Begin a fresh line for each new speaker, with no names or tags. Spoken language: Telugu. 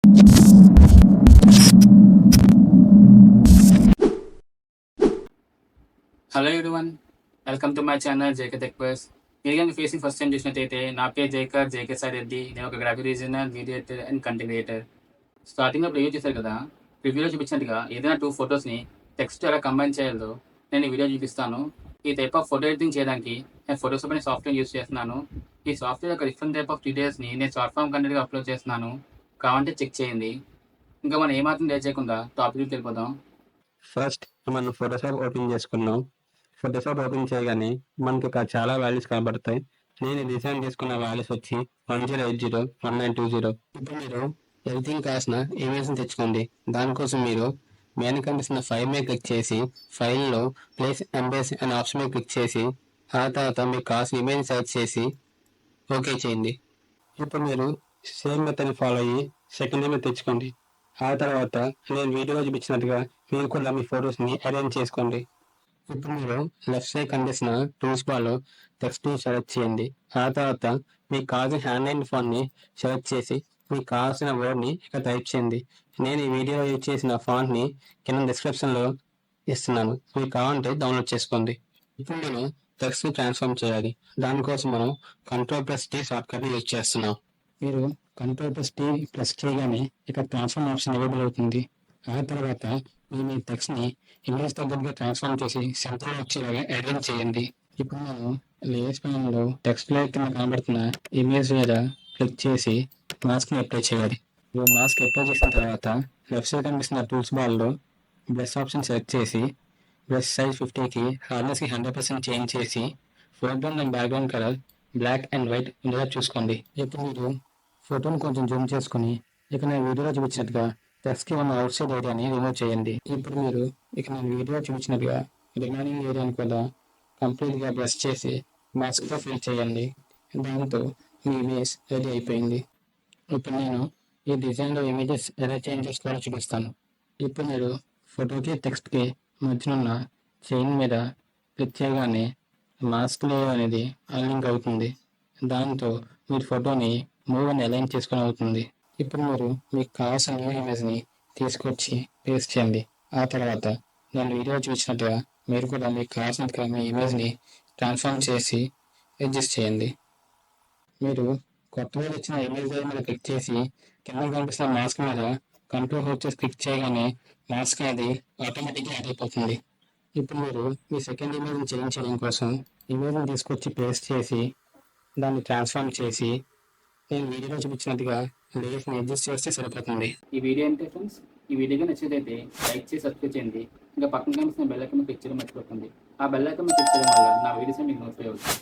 Hello everyone, welcome to my channel JK tech bus. మీరు కానీ ఫేసింగ్ ఫస్ట్ టైం చూసినట్టయితే నా పేరు జేకే సాయి రెడ్డి. నేను ఒక graphic designer, video editor and content creator. స్టార్టింగ్లో రివ్యూ చేశారు కదా, రివ్యూలో చూపించినట్టుగా ఏదైనా 2 ఫొటోస్ని టెక్స్ట్ ఎలా కంబైన్ చేయాలో నేను ఈ వీడియో చూపిస్తాను. ఈ టైప్ ఆఫ్ ఫోటో ఎడిటింగ్ చేయడానికి నేను ఫోటోస్ పైన సాఫ్ట్వేర్ యూస్ చేస్తున్నాను. ఈ సాఫ్ట్వేర్ యొక్క డిఫరెంట్ టైప్ ఆఫ్ డీటెయిల్స్ని నేను షార్ట్ ఫామ్ కంటెంట్గా అప్లోడ్ చేస్తున్నాను. కావాలంటే చెక్ చేయండి. ఇంకా మనం ఏమాత్రం లేట్ చేయకుండా టాపిక్కి వెళ్ళిపోదాం.
ఫస్ట్ మనం ఫోటోషాప్ ఓపెన్ చేసుకున్నాం. ఫోటోషాప్ ఓపెన్ చేయగానే మనకి ఇక్కడ చాలా వాల్యూస్ కనబడతాయి. నేను డిజైన్ చేసుకున్న వాల్యూస్ వచ్చి 1080, 1920. ఇప్పుడు మీరు ఎడిటింగ్ కాసిన ఇమేజ్ని తెచ్చుకోండి. దానికోసం మీరు మెయిన్ కనిపిస్తున్న ఫైల్ మీద క్లిక్ చేసి ఫైల్లో ప్లేస్ ఎంబేస్ అనే ఆప్షన్ మీద క్లిక్ చేసి ఆ తర్వాత మీకు కావాల్సిన ఇమేజ్ సెలెక్ట్ చేసి ఓకే చేయండి. ఇప్పుడు మీరు సేమ్ మెథడ్ని ఫాలో అయ్యి సెకండ్ ఇమేజ్ తెచ్చుకోండి. ఆ తర్వాత నేను వీడియోలో చూపించినట్టుగా మీరు కూడా మీ ఫొటోస్ని అరేంజ్ చేసుకోండి. ఇప్పుడు మీరు లెఫ్ట్ సైడ్ కనిపిస్తున్న టూల్స్ బార్లో టెక్స్ట్ సెలెక్ట్ చేయండి. ఆ తర్వాత మీకు కావాల్సిన హ్యాండ్ లైన్ ఫాంట్ని సెలెక్ట్ చేసి మీకు కావాల్సిన వర్డ్ని ఇక్కడ టైప్ చేయండి. నేను ఈ వీడియోలో యూజ్ చేసిన ఫాంట్ని కింద డిస్క్రిప్షన్లో ఇస్తున్నాను, మీకు కావాలంటే డౌన్లోడ్ చేసుకోండి. ఇప్పుడు మనం టెక్స్ట్ని ట్రాన్స్ఫార్మ్ చేయాలి. దానికోసం మనం Ctrl+T షార్ట్కట్ని యూజ్ చేస్తున్నాం. మీరు Ctrl+T ప్రెస్ చేయగానే ఇక్కడ ట్రాన్స్ఫార్మ్ ఆప్షన్ అవైలబుల్ అవుతుంది. ఆ తర్వాత మీరు మీ టెక్స్ట్ని ఇమేజ్ తగ్గట్టుగా ట్రాన్స్ఫార్మ్ చేసి సెంటర్లో వచ్చేలాగా అరేంజ్ చేయండి. ఇప్పుడు మనం లేయర్స్ ప్యానెల్లో టెక్స్ట్ లేయర్ కింద కనబడుతున్న ఇమేజ్ మీద క్లిక్ చేసి మాస్క్ని అప్లై చేయాలి. మీరు మాస్క్ అప్లై చేసిన తర్వాత లెఫ్ట్ సైడ్ కనిపిస్తున్న టూల్స్ బార్లో బ్రష్ ఆప్షన్ సెలెక్ట్ చేసి బ్రష్ సైజ్ 50కి హార్డ్నెస్కి 100% చేంజ్ చేసి foreground and background colour black and white ఉండేలా చూసుకోండి. ఇప్పుడు మీరు ఫోటోని కొంచెం జూమ్ చేసుకుని ఇక నేను వీడియోలో చూపించినట్టుగా టెక్స్ట్కి ఉన్న అవుట్ సైడ్ ఏరియాని రిమూవ్ చేయండి. ఇప్పుడు మీరు ఇక నేను వీడియోలో చూపించినట్టుగా రిమైనింగ్ ఏరియాని కూడా కంప్లీట్గా బ్రష్ చేసి మాస్క్తో ఫిల్ చేయండి. దాంతో మీ ఇమేజ్ రెడీ అయిపోయింది. ఇప్పుడు నేను ఈ డిజైన్లో ఇమేజెస్ ఎలా చేంజ్ చేసుకోవాలో చూపిస్తాను. ఇప్పుడు మీరు ఫోటోకి టెక్స్ట్కి మధ్యనున్న చైన్ మీద క్లిక్ చేయగానే మాస్క్ లేయర్ అనేది అన్లింక్ అవుతుంది. దాంతో మీరు ఫోటోని మూవ్ అని అలైన్ చేసుకొని అవుతుంది. ఇప్పుడు మీరు మీకు కావాల్సిన న్యూ ఇమేజ్ని తీసుకొచ్చి పేస్ట్ చేయండి. ఆ తర్వాత నేను వీడియో చూపించినట్టుగా మీరు కూడా మీకు కావాల్సినట్టుగా మీ ఇమేజ్ని ట్రాన్స్ఫార్మ్ చేసి అడ్జస్ట్ చేయండి. మీరు కొత్తగా వచ్చిన ఇమేజ్ మీద క్లిక్ చేసి కింద కనిపిస్తున్న మాస్క్ మీద Ctrl చేసి క్లిక్ చేయగానే మాస్క్ అనేది ఆటోమేటిక్గా యాడ్ అయిపోతుంది. ఇప్పుడు మీరు మీ సెకండ్ ఇమేజ్ని చేంజ్ చేయడం కోసం ఇమేజ్ని తీసుకొచ్చి పేస్ట్ చేసి దాన్ని ట్రాన్స్ఫార్మ్ చేసి నేను వీడియోలో చూపించినట్టుగా లేయర్స్ని అడ్జస్ట్ చేస్తే సరిపోతుంది.
ఈ వీడియో అంటే ఫ్రెండ్స్, ఈ వీడియోగా నచ్చినట్లయితే లైక్ చేసి సబ్స్క్రైబ్ చేయండి. ఇంకా పక్కన కనిపిస్తున్న బెల్ ఐకాన్ క్లిక్ చేయడం మర్చిపోకండి. ఆ బెల్ ఐకాన్ క్లిక్ చేయడం వల్ల నా వీడియోస్ మీకు నోటిఫై అవుతుంది.